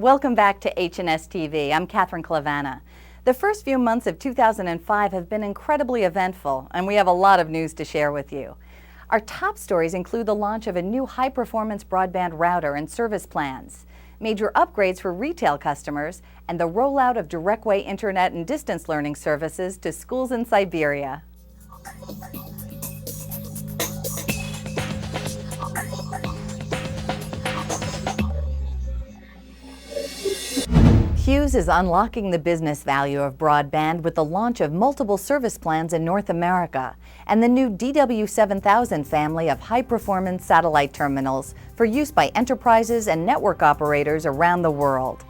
Welcome back to HNS TV. I'm Catherine Clavana. The first few months of 2005 have been incredibly eventful, and we have a lot of news to share with you. Our top stories include the launch of a new high-performance broadband router and service plans, major upgrades for retail customers, and the rollout of direct-way internet and distance learning services to schools in Siberia. Hughes is unlocking the business value of broadband with the launch of multiple service plans in North America and the new DW7000 family of high-performance satellite terminals for use by enterprises and network operators around the world.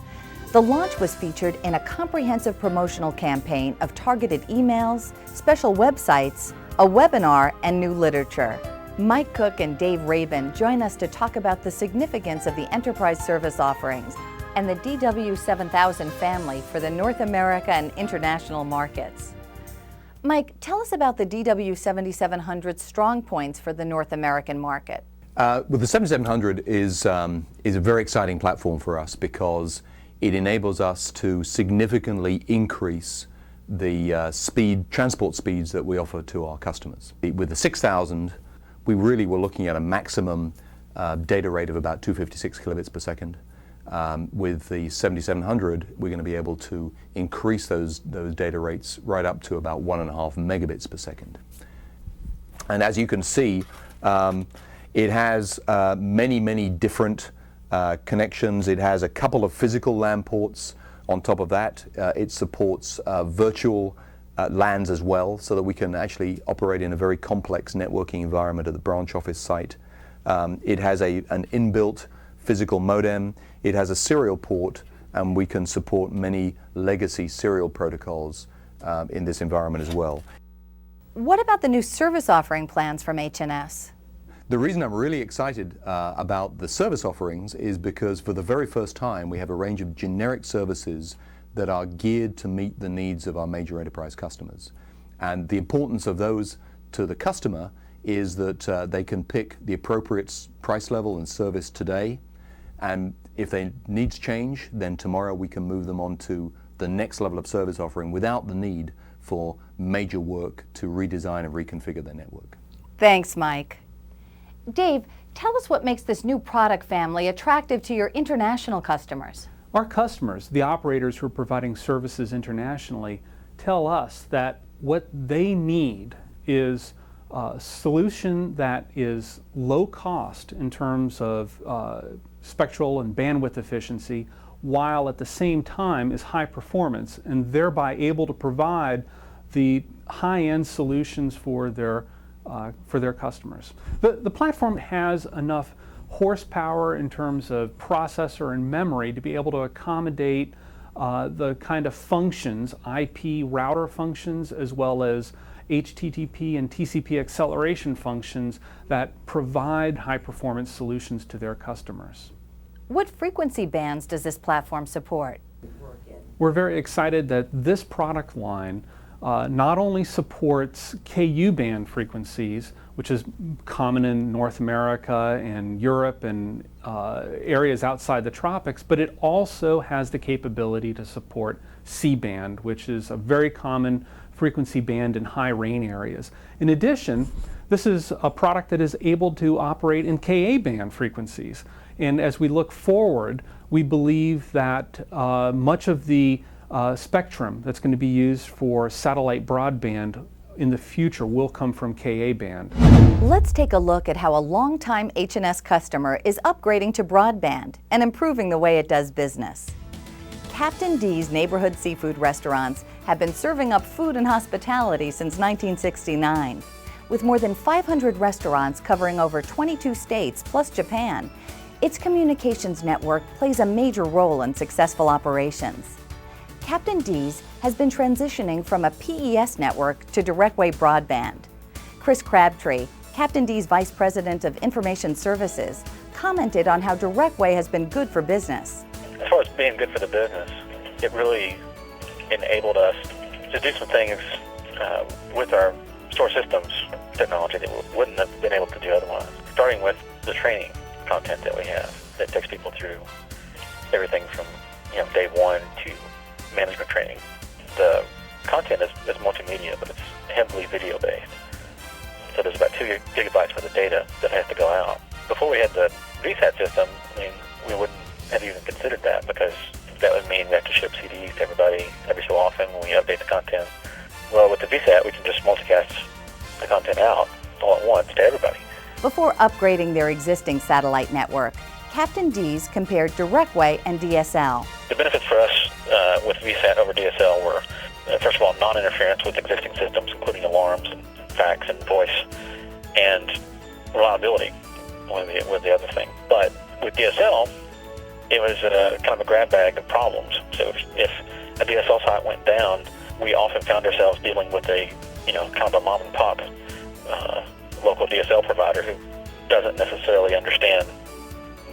The launch was featured in a comprehensive promotional campaign of targeted emails, special websites, a webinar, and new literature. Mike Cook and Dave Rabin join us to talk about the significance of the enterprise service offerings and the DW7000 family for the North America and international markets. Mike, tell us about the DW7700's strong points for the North American market. Well, the 7700 is a very exciting platform for us because it enables us to significantly increase the transport speeds that we offer to our customers. With the 6000, we really were looking at a maximum data rate of about 256 kilobits per second. With the 7700, we're going to be able to increase those data rates right up to about 1.5 megabits per second. And as you can see, it has many different connections. It has a couple of physical LAN ports. On top of that, it supports virtual LANs as well, so that we can actually operate in a very complex networking environment at the branch office site. It has an inbuilt physical modem. It has a serial port, and we can support many legacy serial protocols in this environment as well. What about the new service offering plans from HNS? The reason I'm really excited about the service offerings is because for the very first time we have a range of generic services that are geared to meet the needs of our major enterprise customers. And the importance of those to the customer is that they can pick the appropriate price level and service today, and if their needs change, then tomorrow we can move them on to the next level of service offering without the need for major work to redesign and reconfigure their network. Thanks, Mike. Dave, tell us what makes this new product family attractive to your international customers. Our customers, the operators who are providing services internationally, tell us that what they need is a solution that is low cost in terms of spectral and bandwidth efficiency, while at the same time is high performance, and thereby able to provide the high-end solutions for their customers. The platform has enough horsepower in terms of processor and memory to be able to accommodate the kind of functions, IP router functions, as well as HTTP and TCP acceleration functions that provide high-performance solutions to their customers. What frequency bands does this platform support? We're very excited that this product line not only supports KU band frequencies, which is common in North America and Europe and areas outside the tropics, but it also has the capability to support C-band, which is a very common frequency band in high rain areas. In addition, this is a product that is able to operate in Ka band frequencies. And as we look forward, we believe that much of the spectrum that's going to be used for satellite broadband in the future will come from Ka band. Let's take a look at how a longtime HNS customer is upgrading to broadband and improving the way it does business. Captain D's neighborhood seafood restaurants have been serving up food and hospitality since 1969. With more than 500 restaurants covering over 22 states plus Japan, its communications network plays a major role in successful operations. Captain D's has been transitioning from a PES network to direct-way broadband. Chris Crabtree, Captain D's Vice President of Information Services, commented on how direct-way has been good for business. As far as being good for the business, it really enabled us to do some things with our store systems technology that we wouldn't have been able to do otherwise. Starting with the training content that we have that takes people through everything from day one to management training. The content is multimedia, but it's heavily video based. So there's about 2 gigabytes worth of data that has to go out. Before we had the VSAT system, we wouldn't have even considered that, because that would mean we have to ship CDs to everybody every so often when we update the content. Well, with the VSAT, we can just multicast the content out all at once to everybody. Before upgrading their existing satellite network, Captain D's compared Directway and DSL. The benefits for us with VSAT over DSL were, first of all, non-interference with existing systems, including alarms and fax and voice, and reliability was the other thing. But with DSL, it was kind of a grab bag of problems. So if a DSL site went down, we often found ourselves dealing with a kind of a mom and pop local DSL provider who doesn't necessarily understand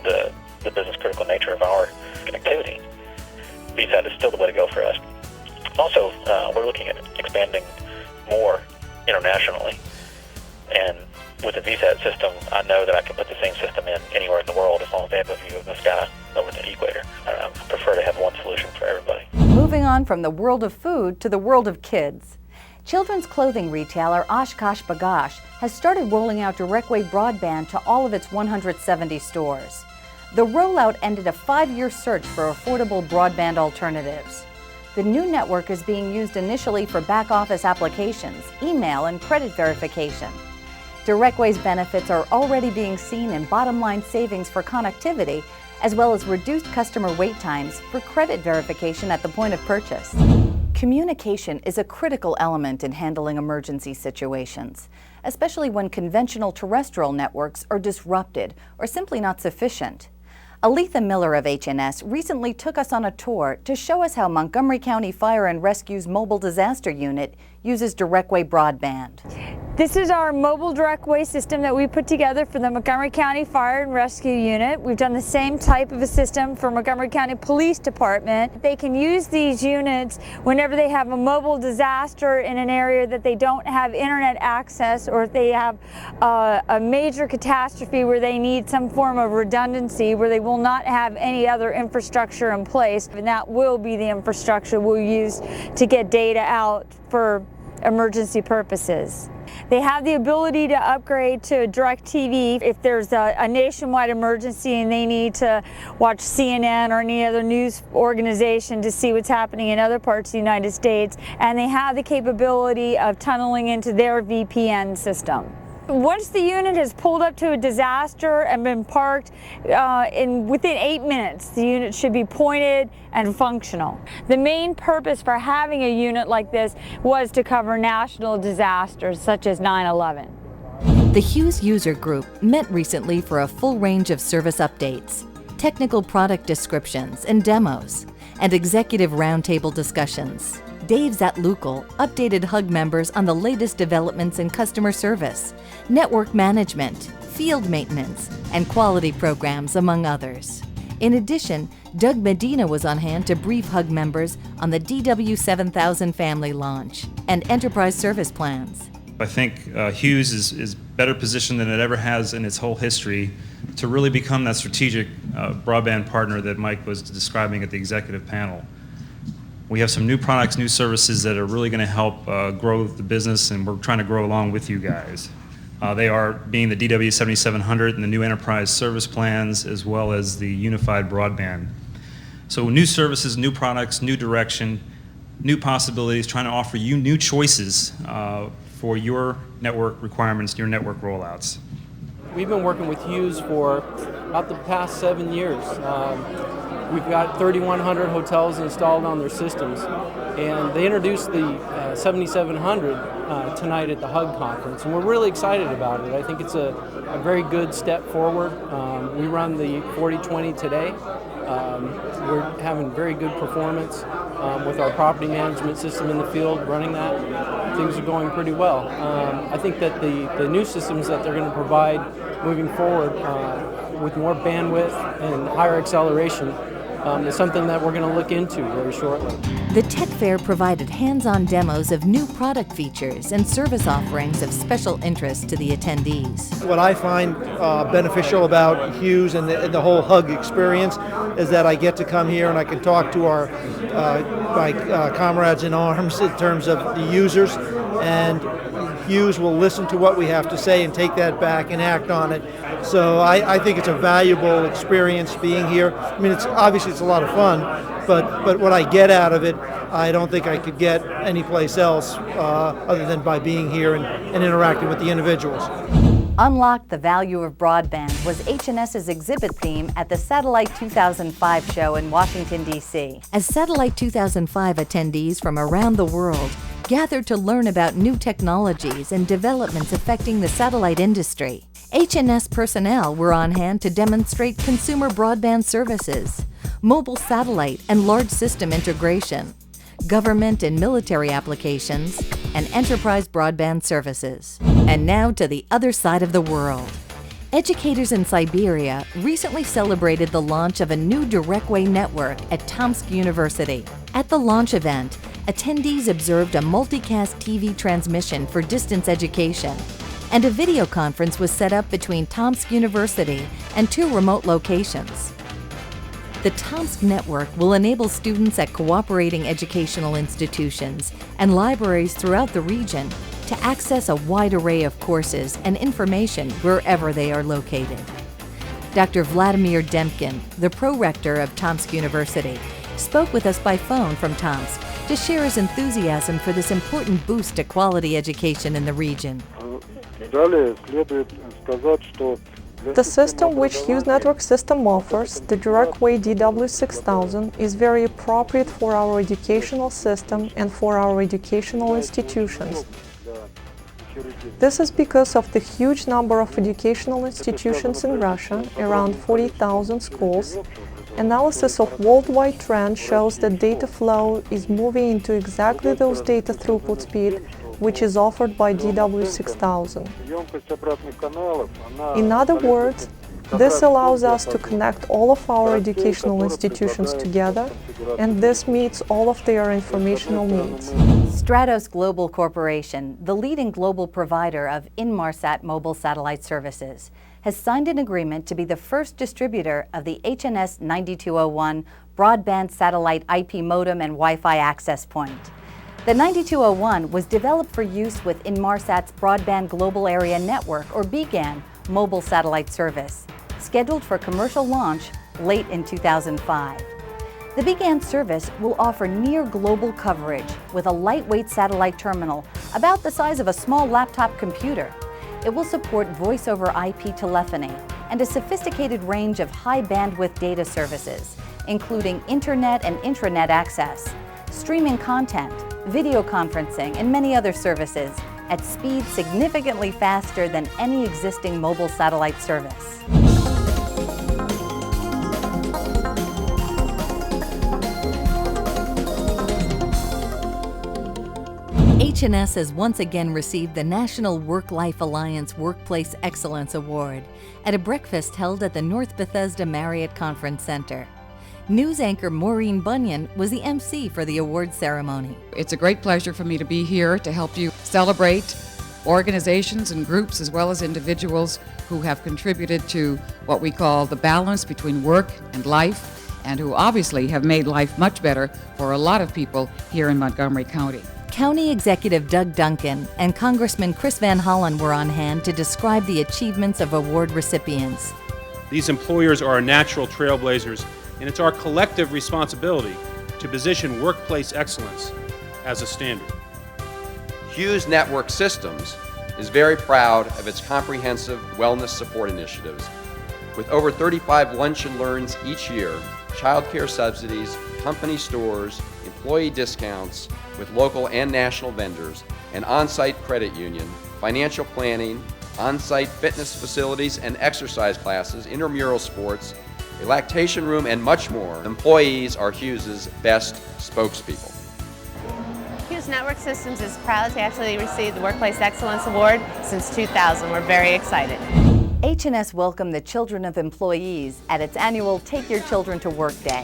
the business critical nature of our connectivity. VSAT is still the way to go for us. Also, we're looking at expanding more internationally, and with the VSAT system, I know that I can put the same system in anywhere in the world as long as they have a view of the sky over the equator. I prefer to have one solution for everybody. Moving on from the world of food to the world of kids. Children's clothing retailer OshKosh has started rolling out Directway broadband to all of its 170 stores. The rollout ended a 5-year search for affordable broadband alternatives. The new network is being used initially for back-office applications, email, and credit verification. Directway's benefits are already being seen in bottom-line savings for connectivity, as well as reduced customer wait times for credit verification at the point of purchase. Communication is a critical element in handling emergency situations, especially when conventional terrestrial networks are disrupted or simply not sufficient. Aletha Miller of HNS recently took us on a tour to show us how Montgomery County Fire and Rescue's Mobile Disaster Unit uses Directway broadband. This is our mobile Directway system that we put together for the Montgomery County Fire and Rescue Unit. We've done the same type of a system for Montgomery County Police Department. They can use these units whenever they have a mobile disaster in an area that they don't have internet access, or if they have a major catastrophe where they need some form of redundancy, where they will not have any other infrastructure in place, and that will be the infrastructure we'll use to get data out for emergency purposes. They have the ability to upgrade to DirecTV if there's a nationwide emergency and they need to watch CNN or any other news organization to see what's happening in other parts of the United States, and they have the capability of tunneling into their VPN system. Once the unit has pulled up to a disaster and been parked, within 8 minutes, the unit should be pointed and functional. The main purpose for having a unit like this was to cover national disasters such as 9/11. The Hughes user group met recently for a full range of service updates, technical product descriptions and demos, and executive roundtable discussions. Dave Zatlukal updated Hug members on the latest developments in customer service, network management, field maintenance, and quality programs, among others. In addition, Doug Medina was on hand to brief Hug members on the DW7000 family launch and enterprise service plans. I think Hughes is better positioned than it ever has in its whole history to really become that strategic broadband partner that Mike was describing at the executive panel. We have some new products, new services that are really going to help grow the business, and we're trying to grow along with you guys. They are being the DW7700 and the new enterprise service plans, as well as the unified broadband. So new services, new products, new direction, new possibilities, trying to offer you new choices for your network requirements, your network rollouts. We've been working with Hughes for about the past 7 years. We've got 3,100 hotels installed on their systems, and they introduced the 7700 tonight at the Hug conference, and we're really excited about it. I think it's a very good step forward. We run the 4020 today. We're having very good performance with our property management system in the field running that. Things are going pretty well. I think that the new systems that they're going to provide moving forward with more bandwidth and higher acceleration is something that we're going to look into very shortly. The tech fair provided hands-on demos of new product features and service offerings of special interest to the attendees. What I find beneficial about Hughes and the whole hug experience is that I get to come here and I can talk to my comrades in arms in terms of the users, and Hughes will listen to what we have to say and take that back and act on it. So I think it's a valuable experience being here. I mean, obviously it's a lot of fun, but what I get out of it, I don't think I could get anyplace else other than by being here and interacting with the individuals. Unlock the Value of Broadband was HNS's exhibit theme at the Satellite 2005 show in Washington, D.C. As Satellite 2005 attendees from around the world gathered to learn about new technologies and developments affecting the satellite industry, HNS personnel were on hand to demonstrate consumer broadband services, mobile satellite and large system integration, government and military applications, and enterprise broadband services. And now to the other side of the world. Educators in Siberia recently celebrated the launch of a new direct-way network at Tomsk University. At the launch event, attendees observed a multicast TV transmission for distance education, and a video conference was set up between Tomsk University and 2 remote locations. The Tomsk network will enable students at cooperating educational institutions and libraries throughout the region to access a wide array of courses and information wherever they are located. Dr. Vladimir Demkin, the pro-rector of Tomsk University, spoke with us by phone from Tomsk to share his enthusiasm for this important boost to quality education in the region. The system which Hughes Network System offers, the Direct-Way DW6000, is very appropriate for our educational system and for our educational institutions. This is because of the huge number of educational institutions in Russia, around 40,000 schools. Analysis of worldwide trends shows that data flow is moving into exactly those data throughput speed which is offered by DW6000. In other words, this allows us to connect all of our educational institutions together, and this meets all of their informational needs. Stratos Global Corporation, the leading global provider of Inmarsat mobile satellite services, has signed an agreement to be the first distributor of the HNS 9201 broadband satellite IP modem and Wi-Fi access point. The 9201 was developed for use with Inmarsat's Broadband Global Area Network, or BGAN, mobile satellite service, scheduled for commercial launch late in 2005. The BGAN service will offer near global coverage with a lightweight satellite terminal about the size of a small laptop computer. It will support voice-over IP telephony and a sophisticated range of high-bandwidth data services, including internet and intranet access, streaming content, video conferencing, and many other services at speeds significantly faster than any existing mobile satellite service. HNS has once again received the National Work-Life Alliance Workplace Excellence Award at a breakfast held at the North Bethesda Marriott Conference Center. News anchor Maureen Bunyan was the MC for the award ceremony. It's a great pleasure for me to be here to help you celebrate organizations and groups as well as individuals who have contributed to what we call the balance between work and life, and who obviously have made life much better for a lot of people here in Montgomery County. County Executive Doug Duncan and Congressman Chris Van Hollen were on hand to describe the achievements of award recipients. These employers are our natural trailblazers, and it's our collective responsibility to position workplace excellence as a standard. Hughes Network Systems is very proud of its comprehensive wellness support initiatives. With over 35 lunch and learns each year, childcare subsidies, company stores, employee discounts with local and national vendors, an on-site credit union, financial planning, on-site fitness facilities and exercise classes, intramural sports, a lactation room, and much more, employees are Hughes's best spokespeople. Hughes Network Systems is proud to actually receive the Workplace Excellence Award since 2000. We're very excited. HNS welcomed the children of employees at its annual Take Your Children to Work Day.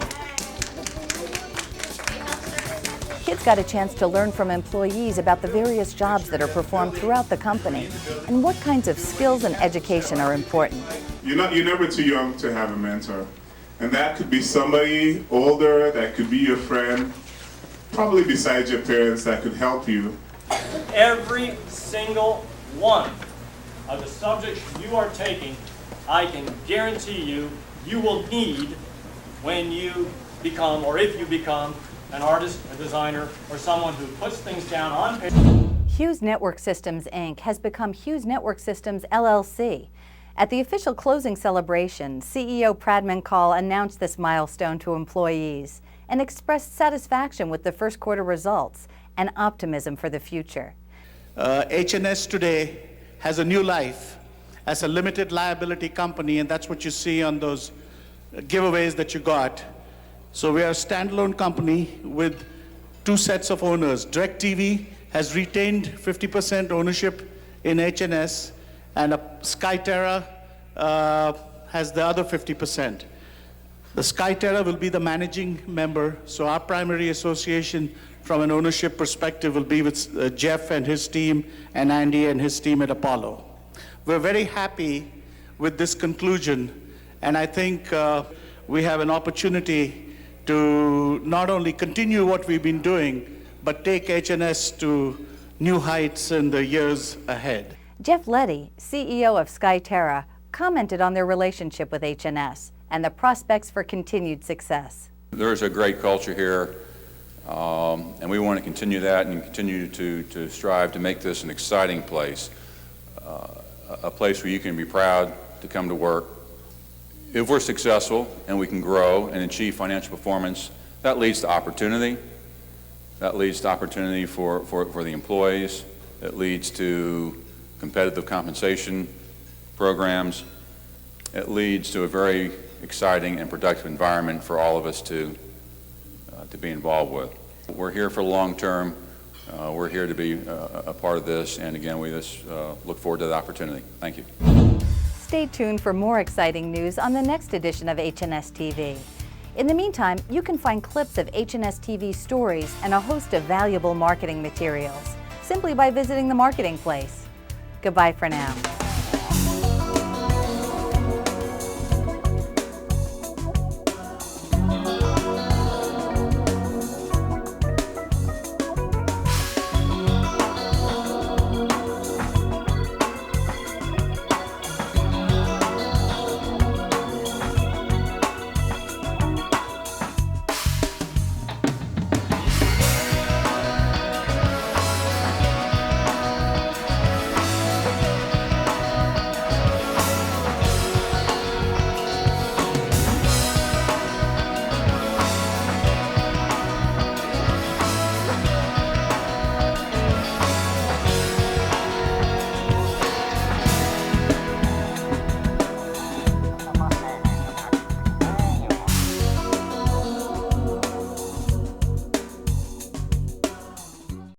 Kids got a chance to learn from employees about the various jobs that are performed throughout the company and what kinds of skills and education are important. You're never too young to have a mentor. And that could be somebody older, that could be your friend, probably besides your parents, that could help you. Every single one of the subjects you are taking, I can guarantee you, you will need when you become, or if you become, an artist, a designer, or someone who puts things down on paper. Hughes Network Systems, Inc. has become Hughes Network Systems, LLC. At the official closing celebration, CEO Pradman Kaul announced this milestone to employees and expressed satisfaction with the first quarter results and optimism for the future. HNS today has a new life as a limited liability company, and that's what you see on those giveaways that you got. So we are a standalone company with two sets of owners. DirecTV has retained 50% ownership in HNS, and Skyterra has the other 50%. The Skyterra will be the managing member, so our primary association from an ownership perspective will be with Jeff and his team and Andy and his team at Apollo. We're very happy with this conclusion, and I think we have an opportunity to not only continue what we've been doing, but take HNS to new heights in the years ahead. Jeff Letty, CEO of Skyterra, commented on their relationship with HNS and the prospects for continued success. There's a great culture here, and we want to continue that and continue to strive to make this an exciting place, a place where you can be proud to come to work. If we're successful and we can grow and achieve financial performance, that leads to opportunity. That leads to opportunity for the employees. It leads to competitive compensation programs. It leads to a very exciting and productive environment for all of us to be involved with. We're here for the long term. We're here to be a part of this, and again, we just look forward to the opportunity. Thank you. Stay tuned for more exciting news on the next edition of HNS TV. In the meantime, you can find clips of HNS TV stories and a host of valuable marketing materials simply by visiting the Marketing Place. Goodbye for now.